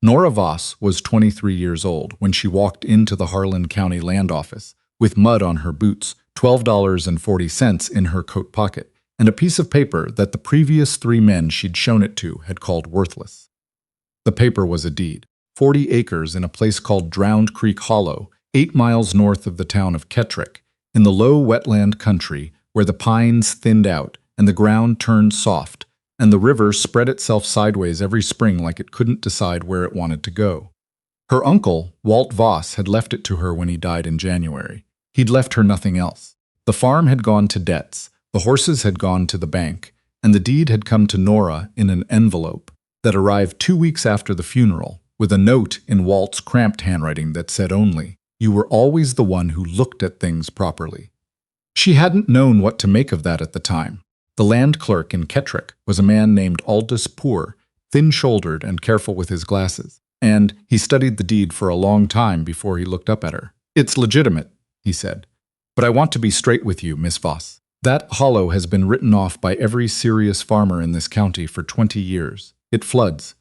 Nora Voss was 23 years old when she walked into the Harlan County Land Office with mud on her boots, $12.40 in her coat pocket, and a piece of paper that the previous 3 men she'd shown it to had called worthless. The paper was a deed, 40 acres in a place called Drowned Creek Hollow, 8 miles north of the town of Kettrick, in the low wetland country where the pines thinned out and the ground turned soft, and the river spread itself sideways every spring like it couldn't decide where it wanted to go. Her uncle, Walt Voss, had left it to her when he died in January. He'd left her nothing else. The farm had gone to debts, the horses had gone to the bank, and the deed had come to Nora in an envelope that arrived 2 weeks after the funeral, with a note in Walt's cramped handwriting that said only, "You were always the one who looked at things properly." She hadn't known what to make of that at the time. The land clerk in Kettrick was a man named Aldous Poor, thin-shouldered and careful with his glasses, and he studied the deed for a long time before he looked up at her. "It's legitimate," he said, "but I want to be straight with you, Miss Voss. That hollow has been written off by every serious farmer in this county for 20 years. It floods.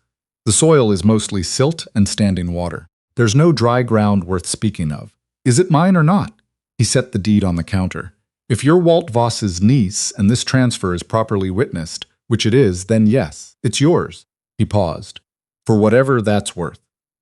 The soil is mostly silt and standing water. There's no dry ground worth speaking of. Is it mine or not?" He set the deed on the counter. "If you're Walt Voss's niece and this transfer is properly witnessed, which it is, then yes, it's yours." He paused. "For whatever that's worth."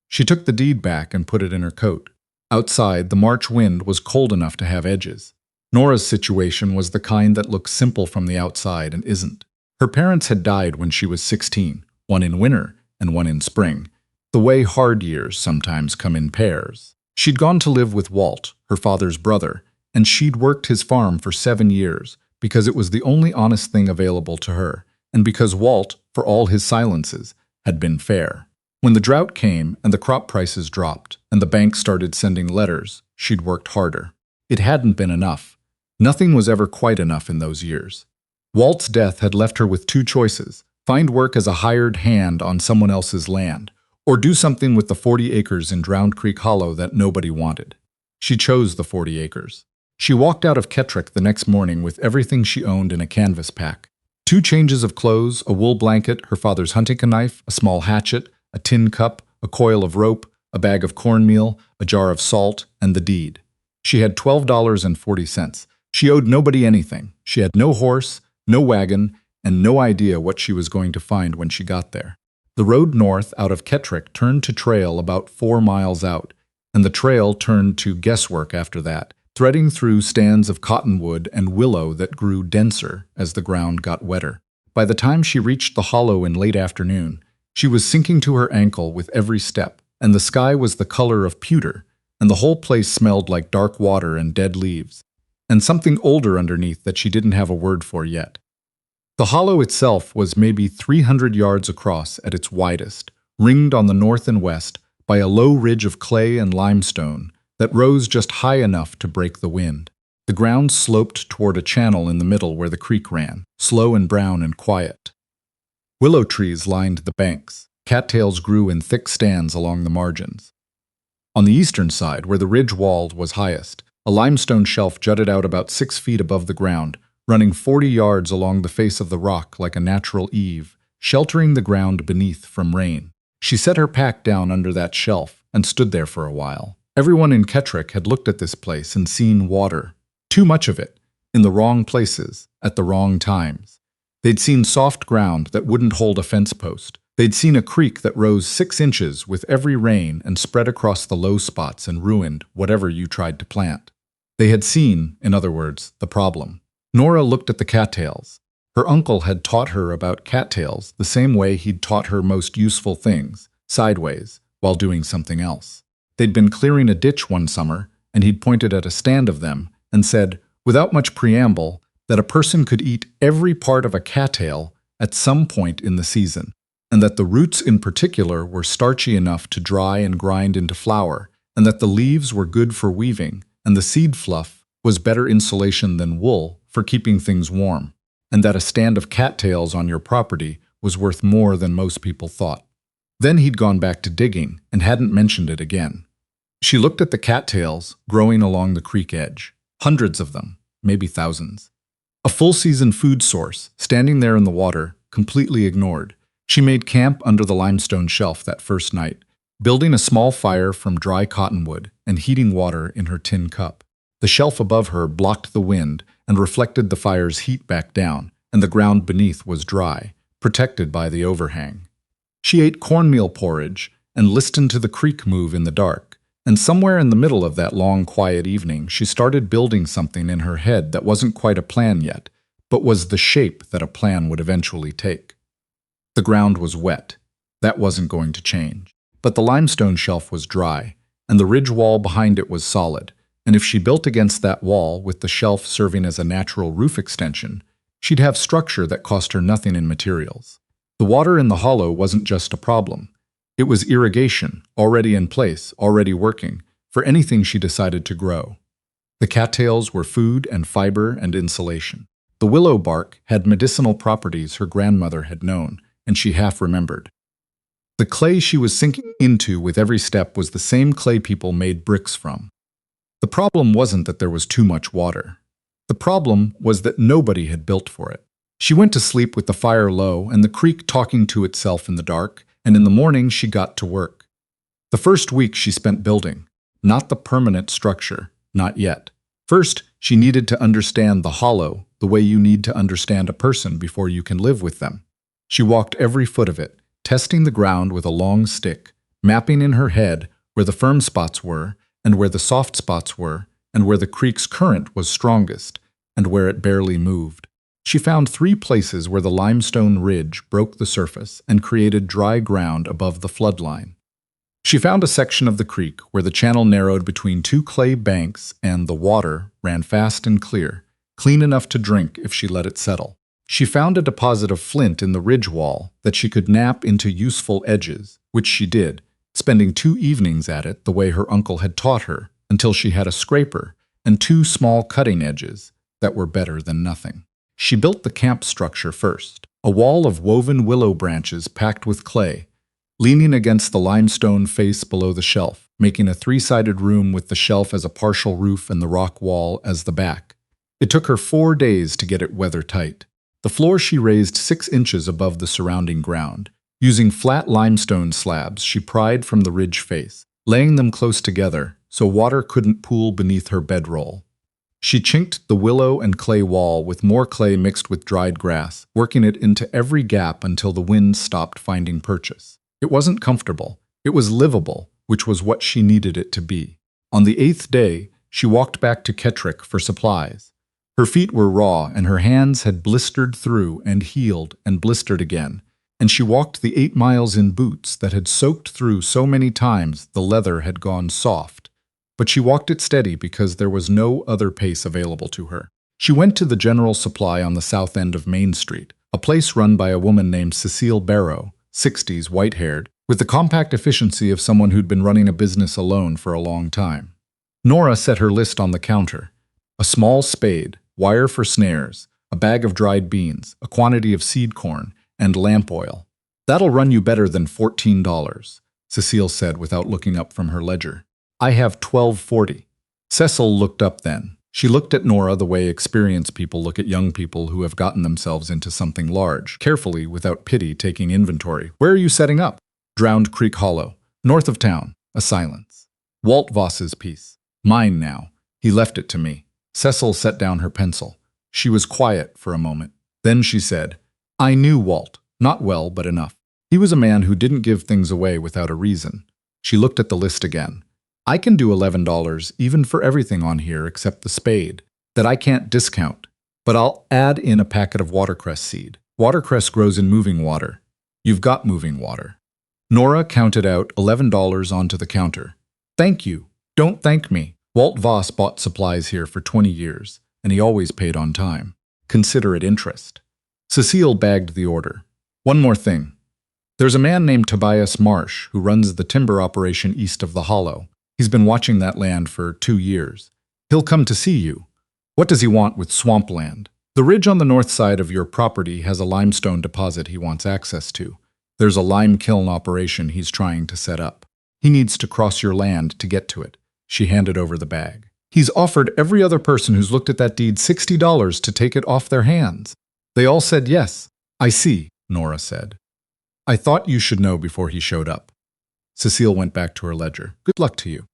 She took the deed back and put it in her coat. Outside, the March wind was cold enough to have edges. Nora's situation was the kind that looks simple from the outside and isn't. Her parents had died when she was 16, one in winter and one in spring, the way hard years sometimes come in pairs. She'd gone to live with Walt, her father's brother, and she'd worked his farm for 7 years because it was the only honest thing available to her, and because Walt, for all his silences, had been fair. When the drought came and the crop prices dropped and the bank started sending letters, she'd worked harder. It hadn't been enough. Nothing was ever quite enough in those years. Walt's death had left her with 2 choices: find work as a hired hand on someone else's land, or do something with the 40 acres in Drowned Creek Hollow that nobody wanted. She chose the 40 acres. She walked out of Kettrick the next morning with everything she owned in a canvas pack. 2 changes of clothes, a wool blanket, her father's hunting knife, a small hatchet, a tin cup, a coil of rope, a bag of cornmeal, a jar of salt, and the deed. She had $12.40. She owed nobody anything. She had no horse, no wagon, and no idea what she was going to find when she got there. The road north out of Kettrick turned to trail about 4 miles out, and the trail turned to guesswork after that, threading through stands of cottonwood and willow that grew denser as the ground got wetter. By the time she reached the hollow in late afternoon, she was sinking to her ankle with every step, and the sky was the color of pewter, and the whole place smelled like dark water and dead leaves, and something older underneath that she didn't have a word for yet. The hollow itself was maybe 300 yards across at its widest, ringed on the north and west by a low ridge of clay and limestone that rose just high enough to break the wind. The ground sloped toward a channel in the middle where the creek ran, slow and brown and quiet. Willow trees lined the banks. Cattails grew in thick stands along the margins. On the eastern side, where the ridge wall was highest, a limestone shelf jutted out about 6 feet above the ground, running 40 yards along the face of the rock like a natural eave, sheltering the ground beneath from rain. She set her pack down under that shelf and stood there for a while. Everyone in Kettrick had looked at this place and seen water. Too much of it, in the wrong places, at the wrong times. They'd seen soft ground that wouldn't hold a fence post. They'd seen a creek that rose 6 inches with every rain and spread across the low spots and ruined whatever you tried to plant. They had seen, in other words, the problem. Nora looked at the cattails. Her uncle had taught her about cattails the same way he'd taught her most useful things, sideways, while doing something else. They'd been clearing a ditch one summer, and he'd pointed at a stand of them and said, without much preamble, that a person could eat every part of a cattail at some point in the season, and that the roots in particular were starchy enough to dry and grind into flour, and that the leaves were good for weaving, and the seed fluff was better insulation than wool for keeping things warm, and that a stand of cattails on your property was worth more than most people thought. Then he'd gone back to digging and hadn't mentioned it again. She looked at the cattails growing along the creek edge. Hundreds of them, maybe thousands. A full-season food source, standing there in the water, completely ignored. She made camp under the limestone shelf that first night, building a small fire from dry cottonwood and heating water in her tin cup. The shelf above her blocked the wind and reflected the fire's heat back down, and the ground beneath was dry, protected by the overhang. She ate cornmeal porridge and listened to the creek move in the dark, and somewhere in the middle of that long, quiet evening, she started building something in her head that wasn't quite a plan yet, but was the shape that a plan would eventually take. The ground was wet. That wasn't going to change. But the limestone shelf was dry, and the ridge wall behind it was solid, and if she built against that wall with the shelf serving as a natural roof extension, she'd have structure that cost her nothing in materials. The water in the hollow wasn't just a problem. It was irrigation, already in place, already working, for anything she decided to grow. The cattails were food and fiber and insulation. The willow bark had medicinal properties her grandmother had known, and she half remembered. The clay she was sinking into with every step was the same clay people made bricks from. The problem wasn't that there was too much water. The problem was that nobody had built for it. She went to sleep with the fire low and the creek talking to itself in the dark, and in the morning she got to work. The first week she spent building, not the permanent structure, not yet. First, she needed to understand the hollow the way you need to understand a person before you can live with them. She walked every foot of it, testing the ground with a long stick, mapping in her head where the firm spots were, and where the soft spots were, and where the creek's current was strongest, and where it barely moved. She found 3 places where the limestone ridge broke the surface and created dry ground above the flood line. She found a section of the creek where the channel narrowed between 2 clay banks and the water ran fast and clear, clean enough to drink if she let it settle. She found a deposit of flint in the ridge wall that she could knap into useful edges, which she did, spending 2 evenings at it the way her uncle had taught her, until she had a scraper and 2 small cutting edges that were better than nothing. She built the camp structure first, a wall of woven willow branches packed with clay, leaning against the limestone face below the shelf, making a 3-sided room with the shelf as a partial roof and the rock wall as the back. It took her 4 days to get it weather-tight. The floor she raised 6 inches above the surrounding ground. Using flat limestone slabs she pried from the ridge face, laying them close together so water couldn't pool beneath her bedroll. She chinked the willow and clay wall with more clay mixed with dried grass, working it into every gap until the wind stopped finding purchase. It wasn't comfortable. It was livable, which was what she needed it to be. On the 8th day, she walked back to Kettrick for supplies. Her feet were raw, and her hands had blistered through and healed and blistered again, and she walked the 8 miles in boots that had soaked through so many times the leather had gone soft. But she walked it steady because there was no other pace available to her. She went to the general supply on the south end of Main Street, a place run by a woman named Cecile Barrow, 60s, white-haired, with the compact efficiency of someone who'd been running a business alone for a long time. Nora set her list on the counter. A small spade, wire for snares, a bag of dried beans, a quantity of seed corn, and lamp oil. "That'll run you better than $14, Cecile said without looking up from her ledger. "I have $12.40. Cecil looked up then. She looked at Nora the way experienced people look at young people who have gotten themselves into something large, carefully, without pity, taking inventory. "Where are you setting up?" "Drowned Creek Hollow. North of town." A silence. "Walt Voss's piece. Mine now. He left it to me." Cecil set down her pencil. She was quiet for a moment. Then she said, "I knew Walt. Not well, but enough. He was a man who didn't give things away without a reason." She looked at the list again. "I can do $11 even for everything on here except the spade. That I can't discount. But I'll add in a packet of watercress seed. Watercress grows in moving water. You've got moving water." Nora counted out $11 onto the counter. "Thank you. Don't thank me. Walt Voss bought supplies here for 20 years, and he always paid on time. Consider it interest." Cecile bagged the order. "One more thing. There's a man named Tobias Marsh who runs the timber operation east of the hollow. He's been watching that land for 2 years. He'll come to see you. What does he want with Swampland? The ridge on the north side of your property has a limestone deposit he wants access to. There's a lime kiln operation he's trying to set up. He needs to cross your land to get to it." She handed over the bag. "He's offered every other person who's looked at that deed $60 to take it off their hands. They all said yes." "I see," Nora said. "I thought you should know before he showed up." Cecile went back to her ledger. Good luck to you.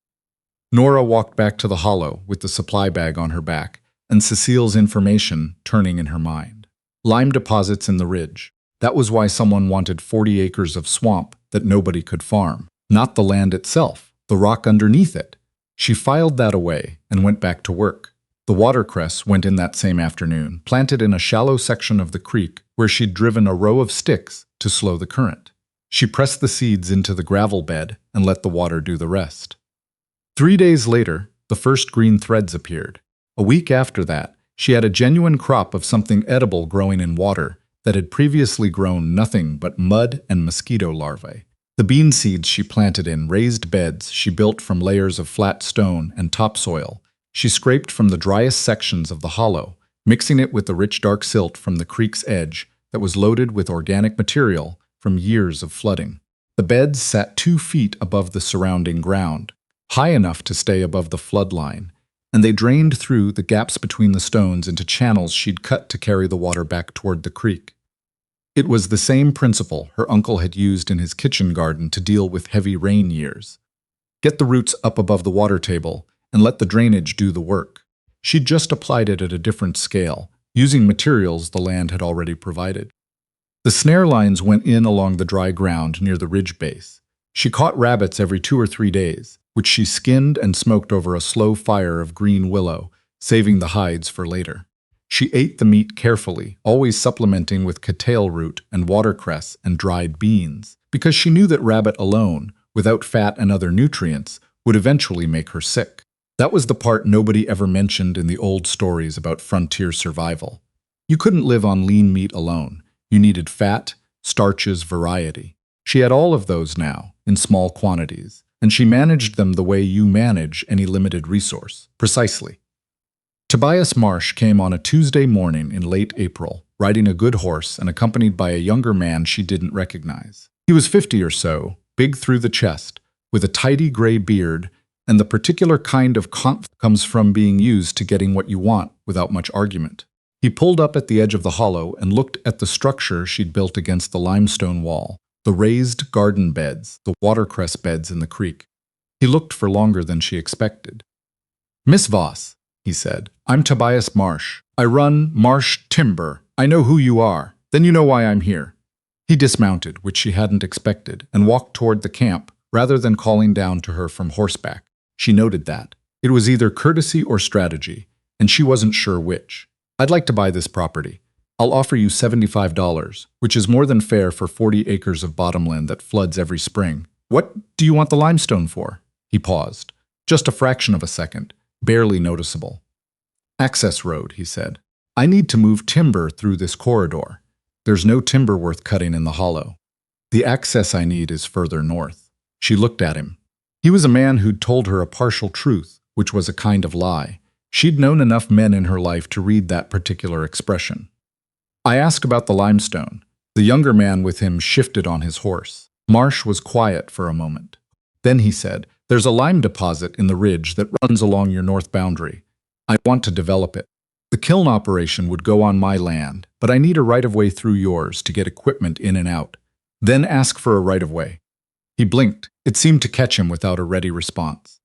Nora walked back to the hollow with the supply bag on her back, and Cecile's information turning in her mind. Lime deposits in the ridge. That was why someone wanted 40 acres of swamp that nobody could farm. Not the land itself, the rock underneath it. She filed that away and went back to work. The watercress went in that same afternoon, planted in a shallow section of the creek where she'd driven a row of sticks to slow the current. She pressed the seeds into the gravel bed and let the water do the rest. 3 days later, the first green threads appeared. A week after that, she had a genuine crop of something edible growing in water that had previously grown nothing but mud and mosquito larvae. The bean seeds she planted in raised beds she built from layers of flat stone and topsoil. She scraped from the driest sections of the hollow, mixing it with the rich dark silt from the creek's edge that was loaded with organic material from years of flooding. The beds sat 2 feet above the surrounding ground, high enough to stay above the flood line, and they drained through the gaps between the stones into channels she'd cut to carry the water back toward the creek. It was the same principle her uncle had used in his kitchen garden to deal with heavy rain years. Get the roots up above the water table and let the drainage do the work. She'd just applied it at a different scale, using materials the land had already provided. The snare lines went in along the dry ground near the ridge base. She caught rabbits every 2 or 3 days, which she skinned and smoked over a slow fire of green willow, saving the hides for later. She ate the meat carefully, always supplementing with cattail root and watercress and dried beans, because she knew that rabbit alone, without fat and other nutrients, would eventually make her sick. That was the part nobody ever mentioned in the old stories about frontier survival. You couldn't live on lean meat alone. You needed fat, starches, variety. She had all of those now, in small quantities, and she managed them the way you manage any limited resource. Precisely. Tobias Marsh came on a Tuesday morning in late April, riding a good horse and accompanied by a younger man she didn't recognize. He was 50 or so, big through the chest, with a tidy gray beard, and the particular kind of confidence comes from being used to getting what you want without much argument. He pulled up at the edge of the hollow and looked at the structure she'd built against the limestone wall, the raised garden beds, the watercress beds in the creek. He looked for longer than she expected. "Miss Voss," he said, "I'm Tobias Marsh. I run Marsh Timber. I know who you are. Then you know why I'm here." He dismounted, which she hadn't expected, and walked toward the camp, rather than calling down to her from horseback. She noted that. It was either courtesy or strategy, and she wasn't sure which. "I'd like to buy this property. I'll offer you $75, which is more than fair for 40 acres of bottomland that floods every spring. What do you want the limestone for?" He paused. Just a fraction of a second, barely noticeable. "Access road," he said. "I need to move timber through this corridor. There's no timber worth cutting in the hollow. The access I need is further north." She looked at him. He was a man who'd told her a partial truth, which was a kind of lie. She'd known enough men in her life to read that particular expression. "I ask about the limestone." The younger man with him shifted on his horse. Marsh was quiet for a moment. Then he said, "There's a lime deposit in the ridge that runs along your north boundary. I want to develop it. The kiln operation would go on my land, but I need a right-of-way through yours to get equipment in and out. Then ask for a right-of-way." He blinked. It seemed to catch him without a ready response.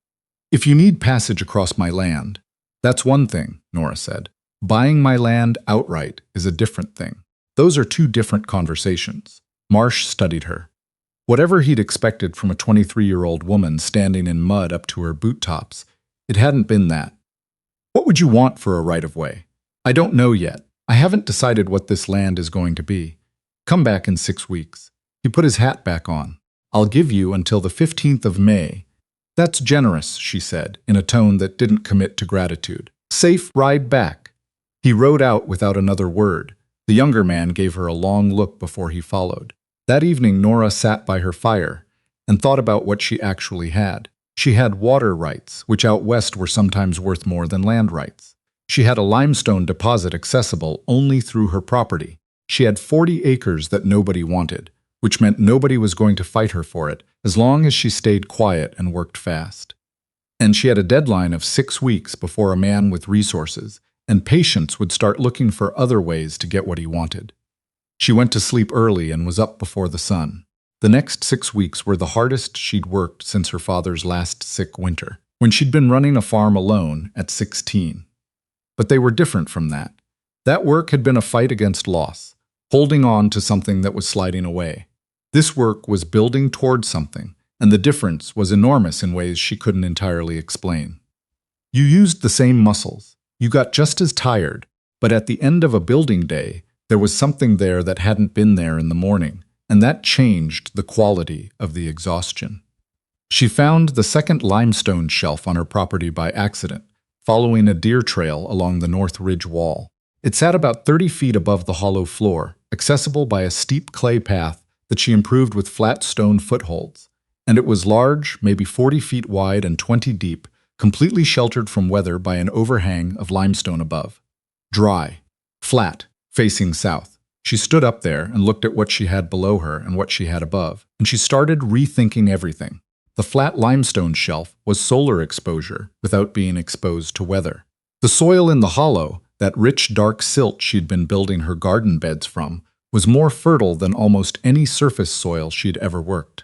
"If you need passage across my land, that's one thing," Nora said. "Buying my land outright is a different thing. Those are 2 different conversations." Marsh studied her. Whatever he'd expected from a 23-year-old woman standing in mud up to her boot tops, it hadn't been that. "What would you want for a right-of-way?" "I don't know yet. I haven't decided what this land is going to be. Come back in 6 weeks. He put his hat back on. "I'll give you until the 15th of May. "That's generous," she said, in a tone that didn't commit to gratitude. "Safe ride back." He rode out without another word. The younger man gave her a long look before he followed. That evening, Nora sat by her fire and thought about what she actually had. She had water rights, which out west were sometimes worth more than land rights. She had a limestone deposit accessible only through her property. She had 40 acres that nobody wanted, which meant nobody was going to fight her for it as long as she stayed quiet and worked fast. And she had a deadline of 6 weeks before a man with resources and patience would start looking for other ways to get what he wanted. She went to sleep early and was up before the sun. The next 6 weeks were the hardest she'd worked since her father's last sick winter, when she'd been running a farm alone at 16. But they were different from that. That work had been a fight against loss, holding on to something that was sliding away. This work was building toward something, and the difference was enormous in ways she couldn't entirely explain. You used the same muscles. You got just as tired, but at the end of a building day, there was something there that hadn't been there in the morning, and that changed the quality of the exhaustion. She found the second limestone shelf on her property by accident, following a deer trail along the North Ridge wall. It sat about 30 feet above the hollow floor, accessible by a steep clay path that she improved with flat stone footholds, and it was large, maybe 40 feet wide and 20 deep, completely sheltered from weather by an overhang of limestone above. Dry, flat, facing south. She stood up there and looked at what she had below her and what she had above, and she started rethinking everything. The flat limestone shelf was solar exposure without being exposed to weather. The soil in the hollow, that rich dark silt she'd been building her garden beds from, was more fertile than almost any surface soil she'd ever worked.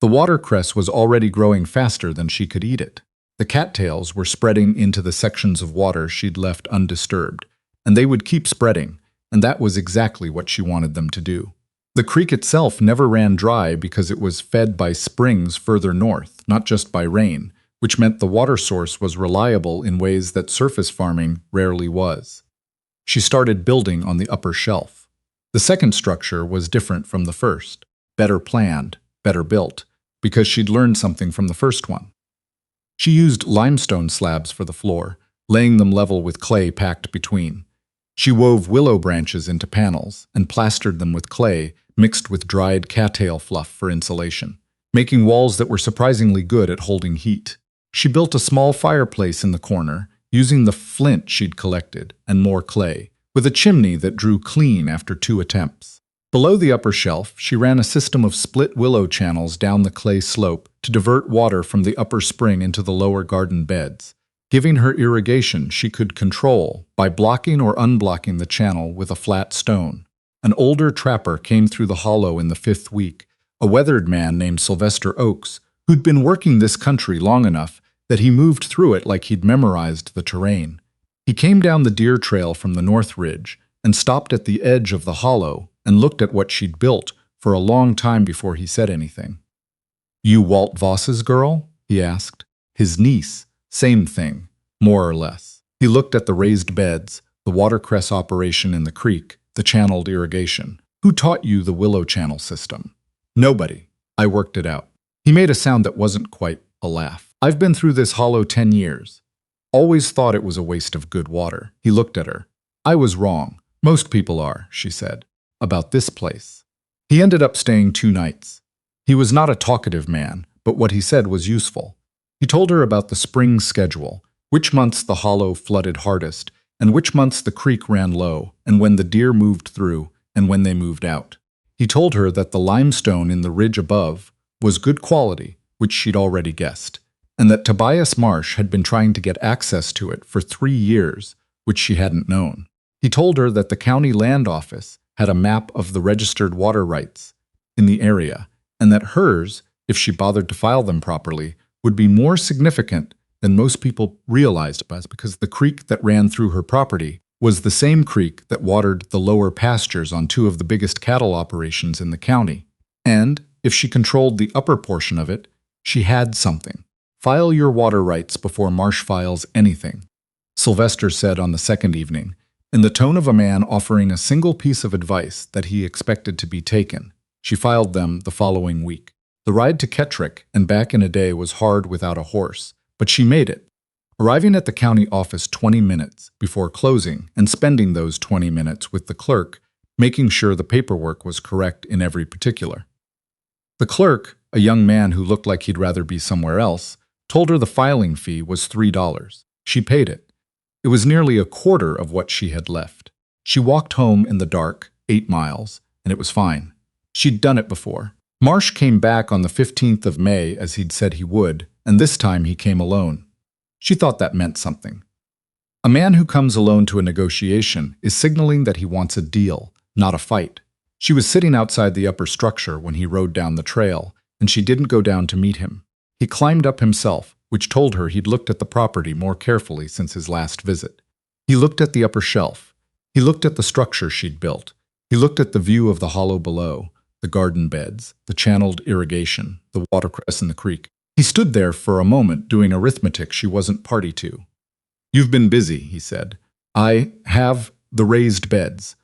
The watercress was already growing faster than she could eat it. The cattails were spreading into the sections of water she'd left undisturbed, and they would keep spreading, and that was exactly what she wanted them to do. The creek itself never ran dry because it was fed by springs further north, not just by rain, which meant the water source was reliable in ways that surface farming rarely was. She started building on the upper shelf. The second structure was different from the first, better planned, better built, because she'd learned something from the first one. She used limestone slabs for the floor, laying them level with clay packed between. She wove willow branches into panels and plastered them with clay mixed with dried cattail fluff for insulation, making walls that were surprisingly good at holding heat. She built a small fireplace in the corner, using the flint she'd collected and more clay, with a chimney that drew clean after 2 attempts. Below the upper shelf, she ran a system of split willow channels down the clay slope to divert water from the upper spring into the lower garden beds, giving her irrigation she could control by blocking or unblocking the channel with a flat stone. An older trapper came through the hollow in the 5th week, a weathered man named Sylvester Oakes, who'd been working this country long enough that he moved through it like he'd memorized the terrain. He came down the deer trail from the North Ridge and stopped at the edge of the hollow and looked at what she'd built for a long time before he said anything. "You Walt Voss's girl?" he asked. His niece, same thing, more or less. He looked at the raised beds, the watercress operation in the creek, the channeled irrigation. "Who taught you the willow channel system?" "Nobody. I worked it out." He made a sound that wasn't quite a laugh. "I've been through this hollow 10 years. Always thought it was a waste of good water." He looked at her. "I was wrong. Most people are," she said, "about this place." He ended up staying 2 nights. He was not a talkative man, but what he said was useful. He told her about the spring schedule, which months the hollow flooded hardest, and which months the creek ran low, and when the deer moved through, and when they moved out. He told her that the limestone in the ridge above was good quality, which she'd already guessed, and that Tobias Marsh had been trying to get access to it for 3 years, which she hadn't known. He told her that the county land office had a map of the registered water rights in the area, and that hers, if she bothered to file them properly, would be more significant than most people realized, because the creek that ran through her property was the same creek that watered the lower pastures on 2 of the biggest cattle operations in the county. And, if she controlled the upper portion of it, she had something. "File your water rights before Marsh files anything," Sylvester said on the second evening, in the tone of a man offering a single piece of advice that he expected to be taken. She filed them the following week. The ride to Kettrick and back in a day was hard without a horse, but she made it, arriving at the county office 20 minutes before closing and spending those 20 minutes with the clerk, making sure the paperwork was correct in every particular. The clerk, a young man who looked like he'd rather be somewhere else, told her the filing fee was $3. She paid it. It was nearly a quarter of what she had left. She walked home in the dark, 8 miles, and it was fine. She'd done it before. Marsh came back on the 15th of May as he'd said he would, and this time he came alone. She thought that meant something. A man who comes alone to a negotiation is signaling that he wants a deal, not a fight. She was sitting outside the upper structure when he rode down the trail, and she didn't go down to meet him. He climbed up himself, which told her he'd looked at the property more carefully since his last visit. He looked at the upper shelf. He looked at the structure she'd built. He looked at the view of the hollow below, the garden beds, the channeled irrigation, the watercress in the creek. He stood there for a moment doing arithmetic she wasn't party to. "You've been busy," he said. "I have the raised beds."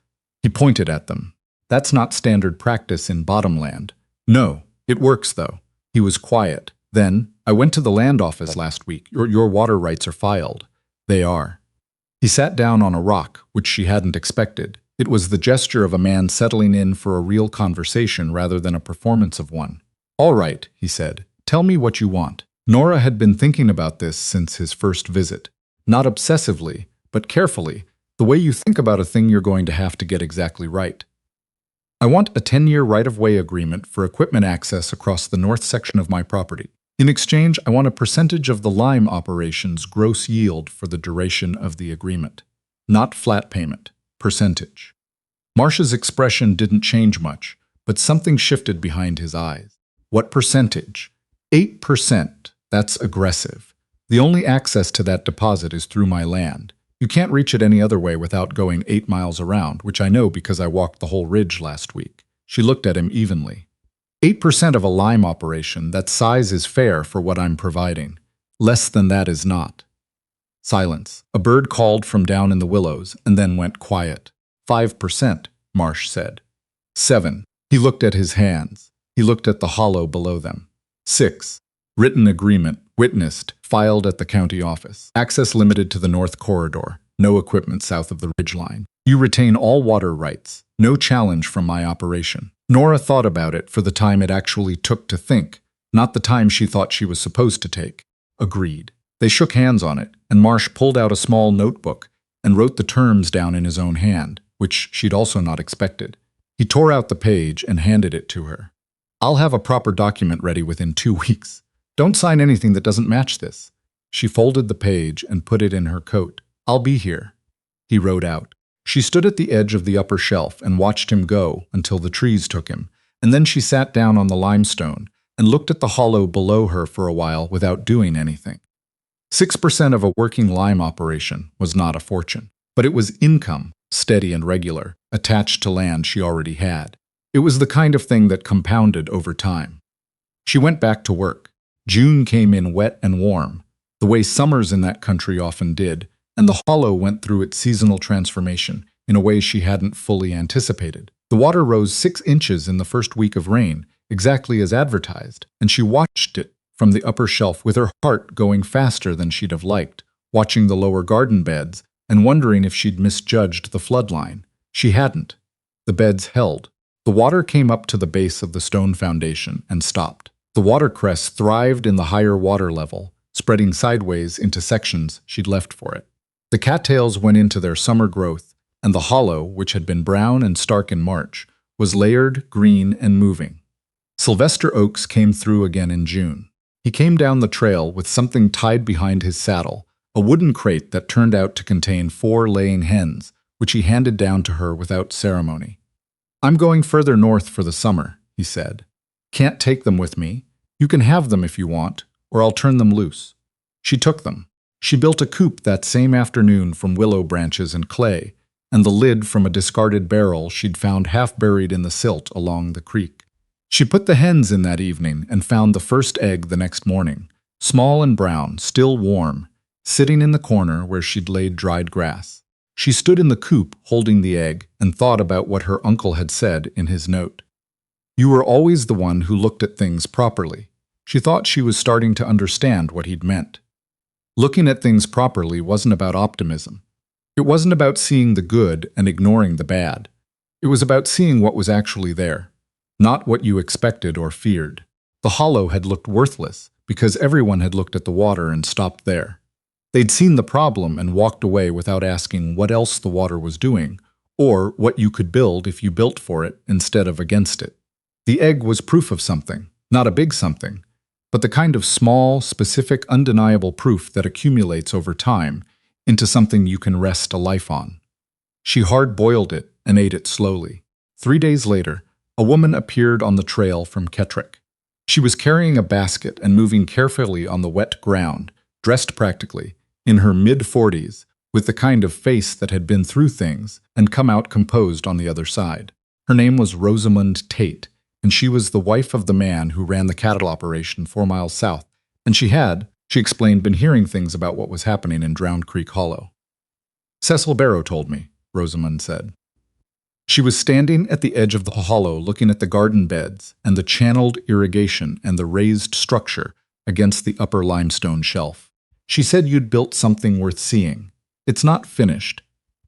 He pointed at them. "That's not standard practice in bottomland." "No, it works though." He was quiet. Then, "I went to the land office last week. Your water rights are filed." "They are." He sat down on a rock, which she hadn't expected. It was the gesture of a man settling in for a real conversation rather than a performance of one. "All right," he said. "Tell me what you want." Nora had been thinking about this since his first visit. Not obsessively, but carefully, the way you think about a thing you're going to have to get exactly right. "I want a 10-year right-of-way agreement for equipment access across the north section of my property. In exchange, I want a percentage of the lime operation's gross yield for the duration of the agreement. Not flat payment. Percentage." Marsh's expression didn't change much, but something shifted behind his eyes. "What percentage?" 8%. That's aggressive. The only access to that deposit is through my land. You can't reach it any other way without going 8 miles around, which I know because I walked the whole ridge last week." She looked at him evenly. 8% of a lime operation, that size is fair for what I'm providing. Less than that is not." Silence. A bird called from down in the willows and then went quiet. 5%, Marsh said. 7. He looked at his hands. He looked at the hollow below them. 6. Written agreement, witnessed, filed at the county office. Access limited to the north corridor. No equipment south of the ridgeline. You retain all water rights. No challenge from my operation. Nora thought about it for the time it actually took to think, not the time she thought she was supposed to take. Agreed. They shook hands on it, and Marsh pulled out a small notebook and wrote the terms down in his own hand, which she'd also not expected. He tore out the page and handed it to her. "I'll have a proper document ready within 2 weeks. Don't sign anything that doesn't match this." She folded the page and put it in her coat. "I'll be here." He rode out. She stood at the edge of the upper shelf and watched him go until the trees took him, and then she sat down on the limestone and looked at the hollow below her for a while without doing anything. 6% of a working lime operation was not a fortune, but it was income, steady and regular, attached to land she already had. It was the kind of thing that compounded over time. She went back to work. June came in wet and warm, the way summers in that country often did, and the hollow went through its seasonal transformation in a way she hadn't fully anticipated. The water rose 6 inches in the first week of rain, exactly as advertised, and she watched it from the upper shelf with her heart going faster than she'd have liked, watching the lower garden beds and wondering if she'd misjudged the floodline. She hadn't. The beds held. The water came up to the base of the stone foundation and stopped. The watercress thrived in the higher water level, spreading sideways into sections she'd left for it. The cattails went into their summer growth, and the hollow, which had been brown and stark in March, was layered, green, and moving. Sylvester Oaks came through again in June. He came down the trail with something tied behind his saddle, a wooden crate that turned out to contain 4 laying hens, which he handed down to her without ceremony. "I'm going further north for the summer," he said. "Can't take them with me. You can have them if you want, or I'll turn them loose." She took them. She built a coop that same afternoon from willow branches and clay, and the lid from a discarded barrel she'd found half buried in the silt along the creek. She put the hens in that evening and found the first egg the next morning, small and brown, still warm, sitting in the corner where she'd laid dried grass. She stood in the coop holding the egg and thought about what her uncle had said in his note. "You were always the one who looked at things properly." She thought she was starting to understand what he'd meant. Looking at things properly wasn't about optimism. It wasn't about seeing the good and ignoring the bad. It was about seeing what was actually there, not what you expected or feared. The hollow had looked worthless because everyone had looked at the water and stopped there. They'd seen the problem and walked away without asking what else the water was doing, or what you could build if you built for it instead of against it. The egg was proof of something, not a big something, but the kind of small, specific, undeniable proof that accumulates over time into something you can rest a life on. She hard-boiled it and ate it slowly. 3 days later, a woman appeared on the trail from Kettrick. She was carrying a basket and moving carefully on the wet ground, dressed practically, in her mid-40s, with the kind of face that had been through things and come out composed on the other side. Her name was Rosamund Tate, and she was the wife of the man who ran the cattle operation 4 miles south, and she explained, been hearing things about what was happening in Drowned Creek Hollow. Cecil Barrow told me, Rosamund said. She was standing at the edge of the hollow looking at the garden beds and the channeled irrigation and the raised structure against the upper limestone shelf. She said you'd built something worth seeing. It's not finished.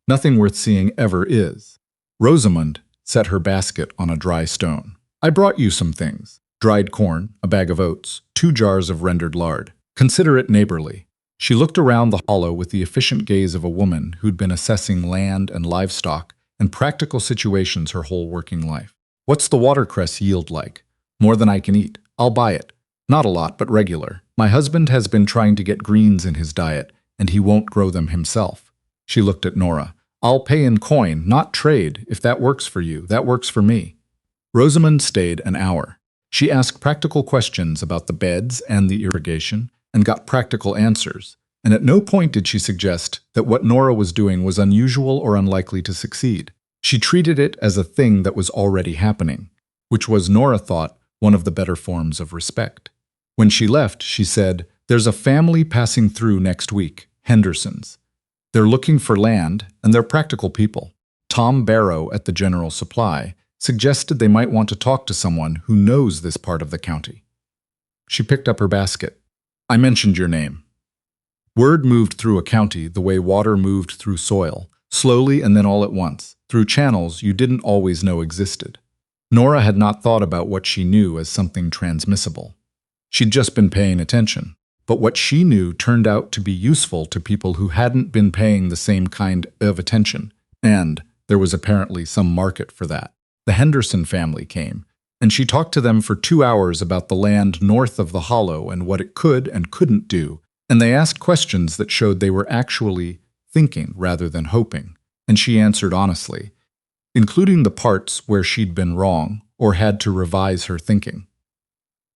Nothing worth seeing ever is. Rosamund set her basket on a dry stone. I brought you some things. Dried corn, a bag of oats, 2 jars of rendered lard. Consider it neighborly. She looked around the hollow with the efficient gaze of a woman who'd been assessing land and livestock and practical situations her whole working life. What's the watercress yield like? More than I can eat. I'll buy it. Not a lot, but regular. My husband has been trying to get greens in his diet, and he won't grow them himself. She looked at Nora. I'll pay in coin, not trade. If that works for you, that works for me. Rosamund stayed an hour. She asked practical questions about the beds and the irrigation, and got practical answers. And at no point did she suggest that what Nora was doing was unusual or unlikely to succeed. She treated it as a thing that was already happening, which was, Nora thought, one of the better forms of respect. When she left, she said, "There's a family passing through next week, Hendersons. They're looking for land, and they're practical people. Tom Barrow at the General Supply suggested they might want to talk to someone who knows this part of the county." She picked up her basket. "I mentioned your name." Word moved through a county the way water moved through soil, slowly and then all at once, through channels you didn't always know existed. Nora had not thought about what she knew as something transmissible. She'd just been paying attention. But what she knew turned out to be useful to people who hadn't been paying the same kind of attention, and there was apparently some market for that. The Henderson family came, and she talked to them for 2 hours about the land north of the hollow and what it could and couldn't do, and they asked questions that showed they were actually thinking rather than hoping, and she answered honestly, including the parts where she'd been wrong or had to revise her thinking.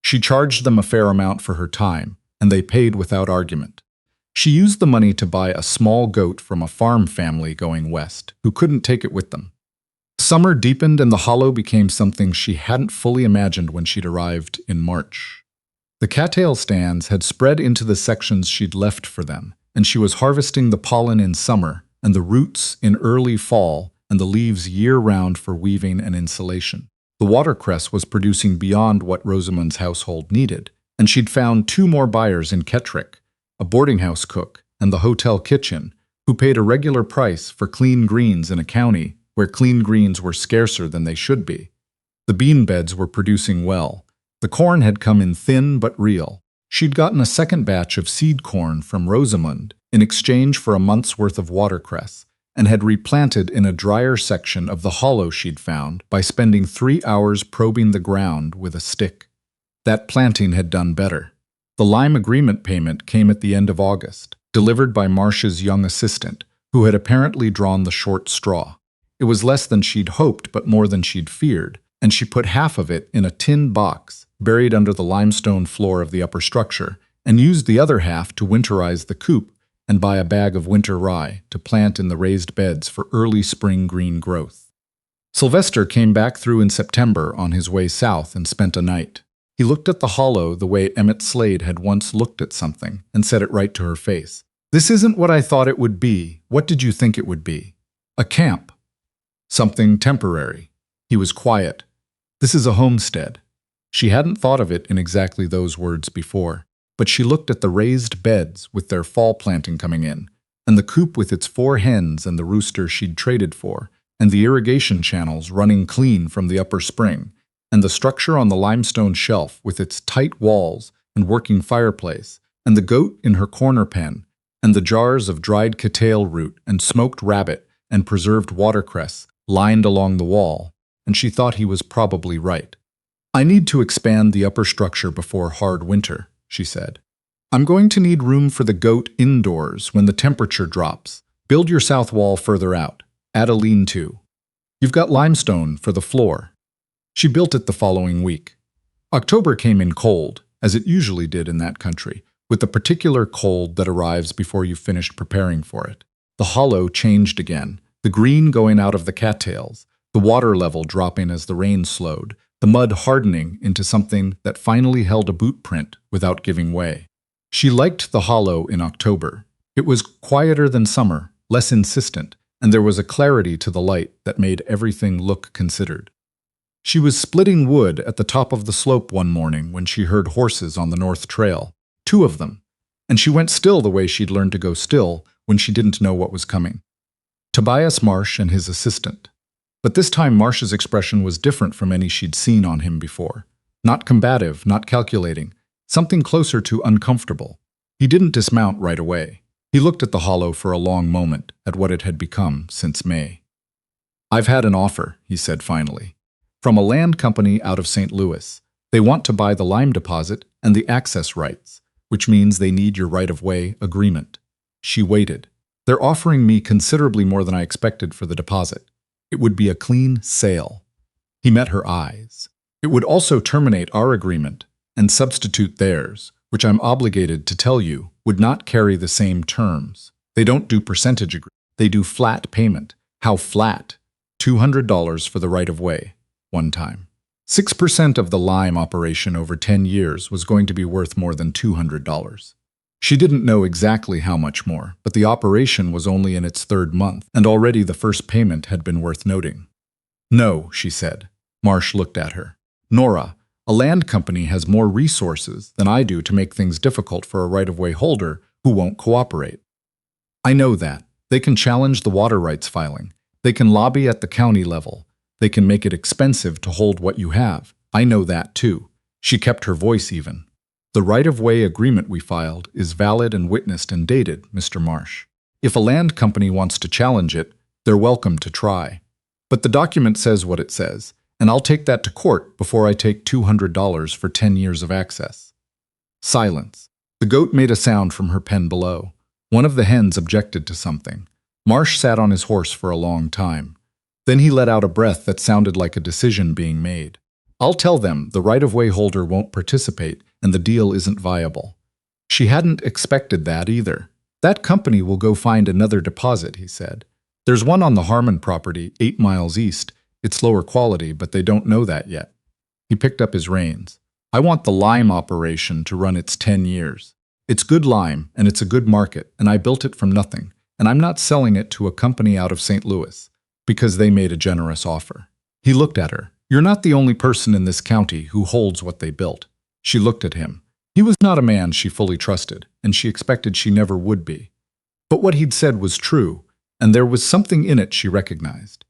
She charged them a fair amount for her time, and they paid without argument. She used the money to buy a small goat from a farm family going west, who couldn't take it with them. Summer deepened and the hollow became something she hadn't fully imagined when she'd arrived in March. The cattail stands had spread into the sections she'd left for them, and she was harvesting the pollen in summer and the roots in early fall and the leaves year-round for weaving and insulation. The watercress was producing beyond what Rosamund's household needed, and she'd found 2 more buyers in Kettrick, a boarding house cook and the hotel kitchen, who paid a regular price for clean greens in a county where clean greens were scarcer than they should be. The bean beds were producing well. The corn had come in thin but real. She'd gotten a second batch of seed corn from Rosamund in exchange for a month's worth of watercress, and had replanted in a drier section of the hollow she'd found by spending 3 hours probing the ground with a stick. That planting had done better. The lime agreement payment came at the end of August, delivered by Marsh's young assistant, who had apparently drawn the short straw. It was less than she'd hoped but more than she'd feared, and she put half of it in a tin box buried under the limestone floor of the upper structure, and used the other half to winterize the coop and buy a bag of winter rye to plant in the raised beds for early spring green growth. Sylvester came back through in September on his way south and spent a night. He looked at the hollow the way Emmett Slade had once looked at something and said it right to her face. "This isn't what I thought it would be. What did you think it would be?" "A camp. Something temporary." He was quiet. "This is a homestead." She hadn't thought of it in exactly those words before, but she looked at the raised beds with their fall planting coming in, and the coop with its 4 hens and the rooster she'd traded for, and the irrigation channels running clean from the upper spring, and the structure on the limestone shelf with its tight walls and working fireplace, and the goat in her corner pen, and the jars of dried cattail root and smoked rabbit and preserved watercress lined along the wall, and she thought he was probably right. "I need to expand the upper structure before hard winter," she said. "I'm going to need room for the goat indoors when the temperature drops. Build your south wall further out. Add a lean-to." You've got limestone for the floor. She built it the following week. October came in cold, as it usually did in that country, with the particular cold that arrives before you've finished preparing for it. The hollow changed again, the green going out of the cattails, the water level dropping as the rain slowed, the mud hardening into something that finally held a boot print without giving way. She liked the hollow in October. It was quieter than summer, less insistent, and there was a clarity to the light that made everything look considered. She was splitting wood at the top of the slope one morning when she heard horses on the north trail, 2 of them, and she went still the way she'd learned to go still when she didn't know what was coming. Tobias Marsh and his assistant. But this time Marsh's expression was different from any she'd seen on him before. Not combative, not calculating, something closer to uncomfortable. He didn't dismount right away. He looked at the hollow for a long moment, at what it had become since May. "I've had an offer," he said finally, "from a land company out of St. Louis. They want to buy the lime deposit and the access rights, which means they need your right-of-way agreement." She waited. "They're offering me considerably more than I expected for the deposit. It would be a clean sale." He met her eyes. "It would also terminate our agreement and substitute theirs, which I'm obligated to tell you would not carry the same terms. They don't do percentage agreement. They do flat payment." How flat? $200 for the right-of-way, one time. 6% of the lime operation over 10 years was going to be worth more than $200. She didn't know exactly how much more, but the operation was only in its 3rd month, and already the first payment had been worth noting. "No," she said. Marsh looked at her. "Nora, a land company has more resources than I do to make things difficult for a right-of-way holder who won't cooperate. I know that. They can challenge the water rights filing. They can lobby at the county level. They can make it expensive to hold what you have. I know that too." She kept her voice even. "The right-of-way agreement we filed is valid and witnessed and dated, Mr. Marsh. If a land company wants to challenge it, they're welcome to try. But the document says what it says, and I'll take that to court before I take $200 for 10 years of access." Silence. The goat made a sound from her pen below. One of the hens objected to something. Marsh sat on his horse for a long time. Then he let out a breath that sounded like a decision being made. "I'll tell them the right-of-way holder won't participate and the deal isn't viable." She hadn't expected that either. "That company will go find another deposit," he said. "There's one on the Harmon property 8 miles east. It's lower quality, but they don't know that yet." He picked up his reins. "I want the lime operation to run its 10 years. It's good lime, and it's a good market, and I built it from nothing, and I'm not selling it to a company out of St. Louis, because they made a generous offer." He looked at her. "You're not the only person in this county who holds what they built." She looked at him. He was not a man she fully trusted, and she expected she never would be. But what he'd said was true, and there was something in it she recognized.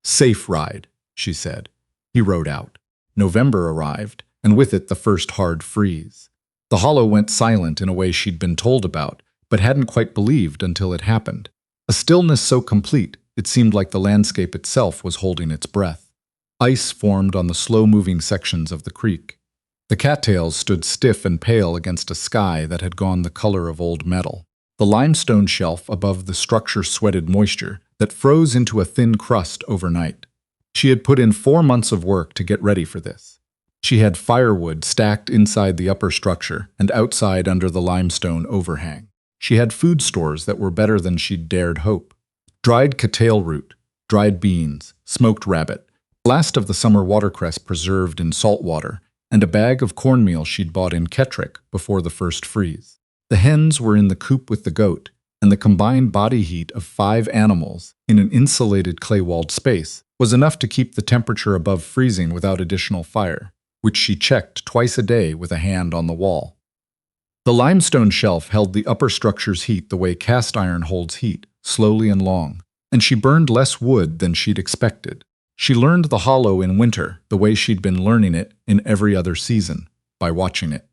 "Safe ride," she said. He rode out. November arrived, and with it the first hard freeze. The hollow went silent in a way she'd been told about, but hadn't quite believed until it happened. A stillness so complete, it seemed like the landscape itself was holding its breath. Ice formed on the slow-moving sections of the creek. The cattails stood stiff and pale against a sky that had gone the color of old metal. The limestone shelf above the structure sweated moisture that froze into a thin crust overnight. She had put in 4 months of work to get ready for this. She had firewood stacked inside the upper structure and outside under the limestone overhang. She had food stores that were better than she'd dared hope. Dried cattail root, dried beans, smoked rabbit, last of the summer watercress preserved in salt water, and a bag of cornmeal she'd bought in Kettrick before the first freeze. The hens were in the coop with the goat, and the combined body heat of 5 animals in an insulated clay-walled space was enough to keep the temperature above freezing without additional fire, which she checked twice a day with a hand on the wall. The limestone shelf held the upper structure's heat the way cast iron holds heat, slowly and long, and she burned less wood than she'd expected. She learned the hollow in winter the way she'd been learning it in every other season, by watching it.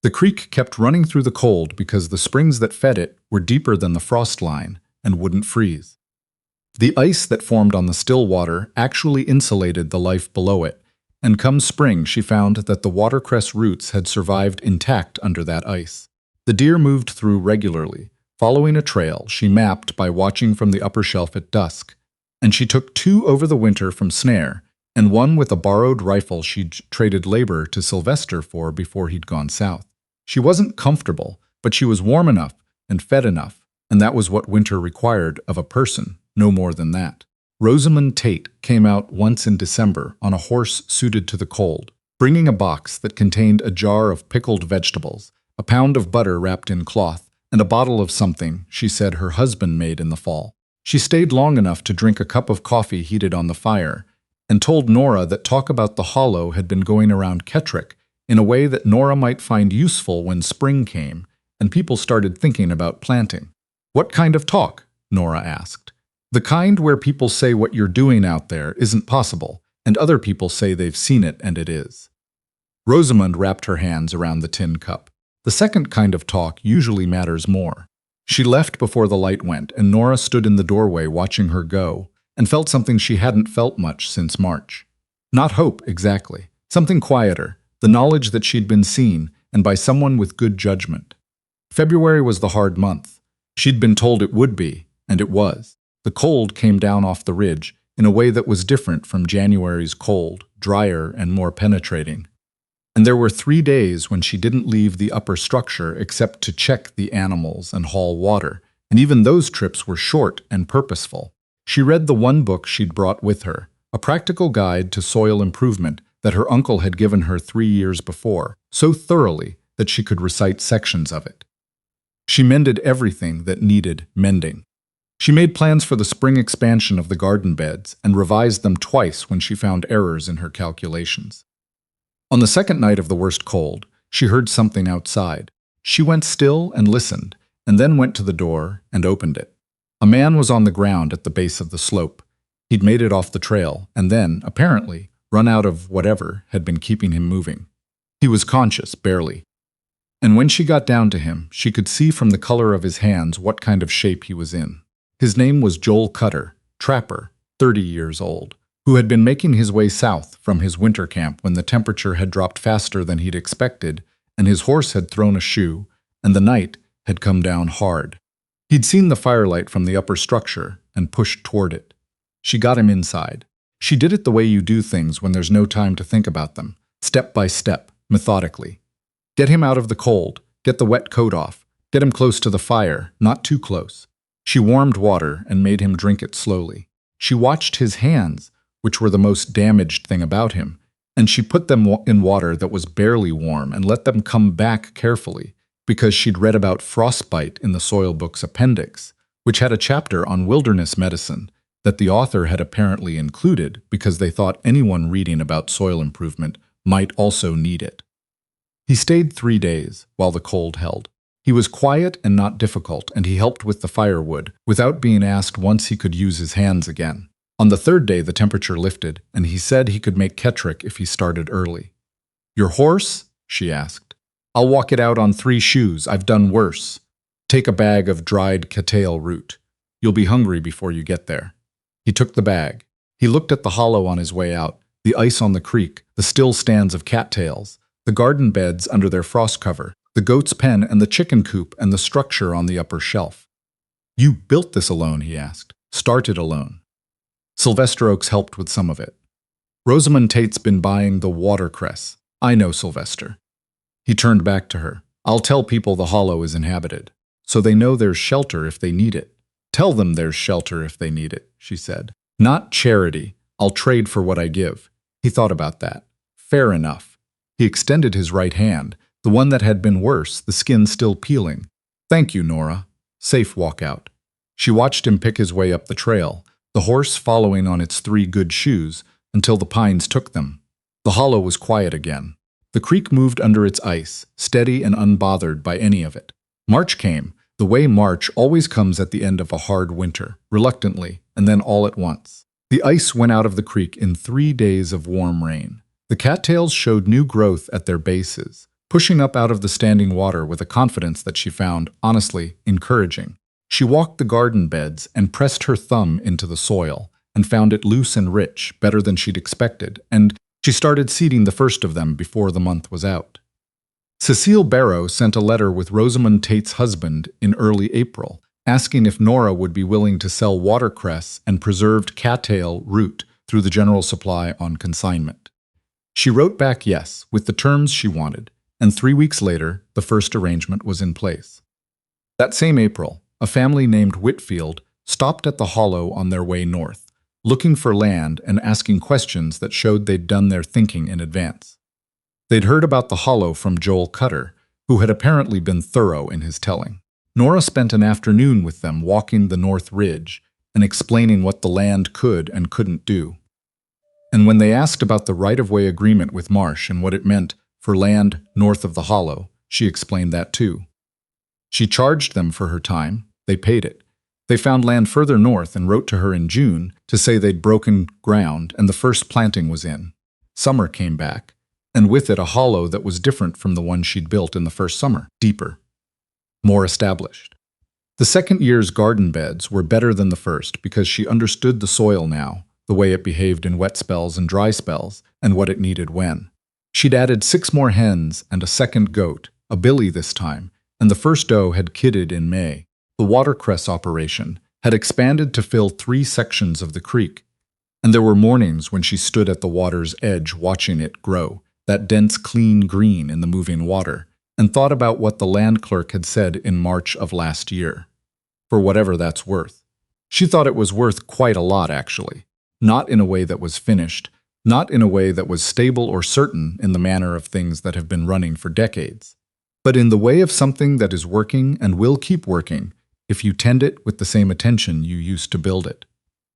The creek kept running through the cold because the springs that fed it were deeper than the frost line and wouldn't freeze. The ice that formed on the still water actually insulated the life below it, and come spring she found that the watercress roots had survived intact under that ice. The deer moved through regularly, following a trail she mapped by watching from the upper shelf at dusk, and she took 2 over the winter from Snare, and 1 with a borrowed rifle she'd traded labor to Sylvester for before he'd gone south. She wasn't comfortable, but she was warm enough and fed enough, and that was what winter required of a person, no more than that. Rosamund Tate came out once in December on a horse suited to the cold, bringing a box that contained a jar of pickled vegetables, a pound of butter wrapped in cloth, and a bottle of something she said her husband made in the fall. She stayed long enough to drink a cup of coffee heated on the fire, and told Nora that talk about the hollow had been going around Kettrick in a way that Nora might find useful when spring came and people started thinking about planting. "What kind of talk?" Nora asked. "The kind where people say what you're doing out there isn't possible, and other people say they've seen it and it is." Rosamund wrapped her hands around the tin cup. The second kind of talk usually matters more. She left before the light went, and Nora stood in the doorway watching her go, and felt something she hadn't felt much since March. Not hope, exactly. Something quieter, the knowledge that she'd been seen, and by someone with good judgment. February was the hard month. She'd been told it would be, and it was. The cold came down off the ridge in a way that was different from January's cold, drier and more penetrating. And there were 3 days when she didn't leave the upper structure except to check the animals and haul water, and even those trips were short and purposeful. She read the one book she'd brought with her, a practical guide to soil improvement that her uncle had given her 3 years before, so thoroughly that she could recite sections of it. She mended everything that needed mending. She made plans for the spring expansion of the garden beds and revised them twice when she found errors in her calculations. On the second night of the worst cold, she heard something outside. She went still and listened, and then went to the door and opened it. A man was on the ground at the base of the slope. He'd made it off the trail, and then, apparently, run out of whatever had been keeping him moving. He was conscious, barely. And when she got down to him, she could see from the color of his hands what kind of shape he was in. His name was Joel Cutter, trapper, 30 years old, who had been making his way south from his winter camp when the temperature had dropped faster than he'd expected, and his horse had thrown a shoe, and the night had come down hard. He'd seen the firelight from the upper structure and pushed toward it. She got him inside. She did it the way you do things when there's no time to think about them, step by step, methodically. Get him out of the cold, get the wet coat off, get him close to the fire, not too close. She warmed water and made him drink it slowly. She watched his hands, which were the most damaged thing about him, and she put them in water that was barely warm and let them come back carefully, because she'd read about frostbite in the soil book's appendix, which had a chapter on wilderness medicine that the author had apparently included because they thought anyone reading about soil improvement might also need it. He stayed 3 days while the cold held. He was quiet and not difficult, and he helped with the firewood without being asked once he could use his hands again. On the 3rd day, the temperature lifted, and he said he could make Kettrick if he started early. "Your horse?" she asked. "I'll walk it out on 3 shoes. I've done worse. Take a bag of dried cattail root. You'll be hungry before you get there." He took the bag. He looked at the hollow on his way out, the ice on the creek, the still stands of cattails, the garden beds under their frost cover, the goat's pen and the chicken coop and the structure on the upper shelf. "You built this alone?" he asked. "Started alone?" Sylvester Oaks helped with some of it. "Rosamund Tate's been buying the watercress. I know Sylvester." He turned back to her. "I'll tell people the hollow is inhabited, so they know there's shelter if they need it. Tell them there's shelter if they need it," she said. "Not charity. I'll trade for what I give." He thought about that. Fair enough. He extended his right hand, the one that had been worse, the skin still peeling. "Thank you, Nora. Safe walkout." She watched him pick his way up the trail, the horse following on its 3 good shoes until the pines took them. The hollow was quiet again. The creek moved under its ice, steady and unbothered by any of it. March came, the way March always comes at the end of a hard winter, reluctantly, and then all at once. The ice went out of the creek in 3 days of warm rain. The cattails showed new growth at their bases, pushing up out of the standing water with a confidence that she found, honestly, encouraging. She walked the garden beds and pressed her thumb into the soil, and found it loose and rich, better than she'd expected, and she started seeding the first of them before the month was out. Cecile Barrow sent a letter with Rosamund Tate's husband in early April, asking if Nora would be willing to sell watercress and preserved cattail root through the general supply on consignment. She wrote back yes, with the terms she wanted, and 3 weeks later, the first arrangement was in place. That same April, a family named Whitfield stopped at the hollow on their way north, looking for land and asking questions that showed they'd done their thinking in advance. They'd heard about the hollow from Joel Cutter, who had apparently been thorough in his telling. Nora spent an afternoon with them walking the North Ridge and explaining what the land could and couldn't do. And when they asked about the right-of-way agreement with Marsh and what it meant for land north of the hollow, she explained that too. She charged them for her time. They paid it. They found land further north and wrote to her in June to say they'd broken ground and the first planting was in. Summer came back, and with it a hollow that was different from the one she'd built in the first summer, deeper, more established. The second year's garden beds were better than the first because she understood the soil now, the way it behaved in wet spells and dry spells, and what it needed when. She'd added 6 more hens and a second goat, a billy this time, and the first doe had kidded in May. The watercress operation had expanded to fill 3 sections of the creek, and there were mornings when she stood at the water's edge watching it grow, that dense clean green in the moving water, and thought about what the land clerk had said in March of last year. For whatever that's worth. She thought it was worth quite a lot, actually. Not in a way that was finished, not in a way that was stable or certain in the manner of things that have been running for decades, but in the way of something that is working and will keep working if you tend it with the same attention you used to build it.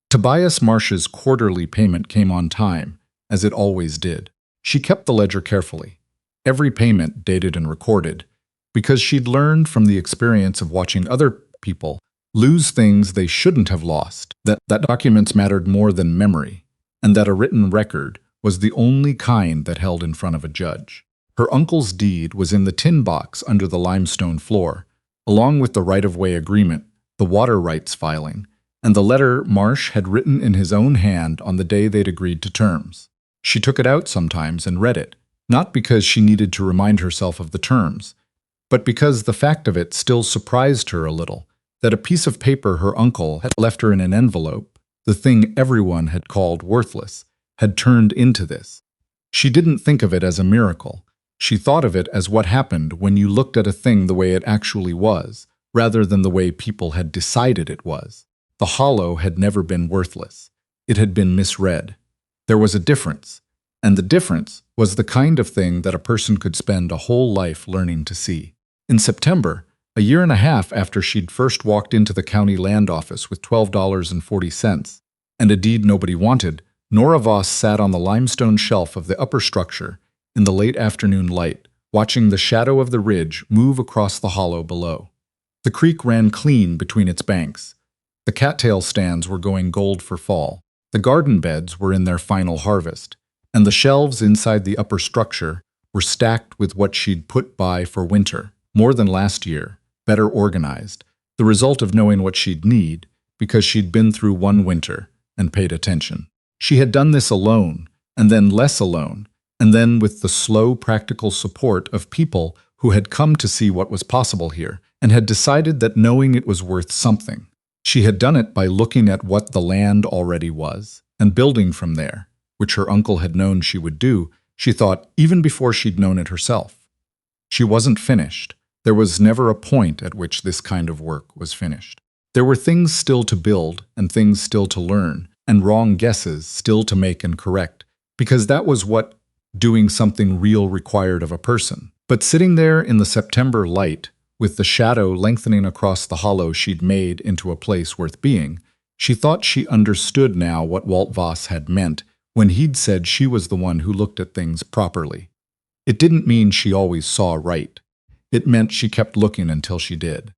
Tobias Marsh's quarterly payment came on time, as it always did. She kept the ledger carefully, every payment dated and recorded, because she'd learned from the experience of watching other people lose things they shouldn't have lost, that documents mattered more than memory, and that a written record was the only kind that held in front of a judge. Her uncle's deed was in the tin box under the limestone floor, along with the right-of-way agreement, the water rights filing, and the letter Marsh had written in his own hand on the day they'd agreed to terms. She took it out sometimes and read it, not because she needed to remind herself of the terms, but because the fact of it still surprised her a little, that a piece of paper her uncle had left her in an envelope, the thing everyone had called worthless, had turned into this. She didn't think of it as a miracle. She thought of it as what happened when you looked at a thing the way it actually was, rather than the way people had decided it was. The hollow had never been worthless. It had been misread. There was a difference, and the difference was the kind of thing that a person could spend a whole life learning to see. In September, a year and a half after she'd first walked into the county land office with $12.40 and a deed nobody wanted, Nora Voss sat on the limestone shelf of the upper structure in the late afternoon light, watching the shadow of the ridge move across the hollow below. The creek ran clean between its banks. The cattail stands were going gold for fall. The garden beds were in their final harvest, and the shelves inside the upper structure were stacked with what she'd put by for winter, more than last year, better organized, the result of knowing what she'd need because she'd been through one winter and paid attention. She had done this alone, and then less alone, and then with the slow, practical support of people who had come to see what was possible here and had decided that knowing it was worth something. She had done it by looking at what the land already was and building from there, which her uncle had known she would do, she thought, even before she'd known it herself. She wasn't finished. There was never a point at which this kind of work was finished. There were things still to build and things still to learn and wrong guesses still to make and correct, because that was what doing something real required of a person. But sitting there in the September light, with the shadow lengthening across the hollow she'd made into a place worth being, she thought she understood now what Walt Voss had meant when he'd said she was the one who looked at things properly. It didn't mean she always saw right. It meant she kept looking until she did.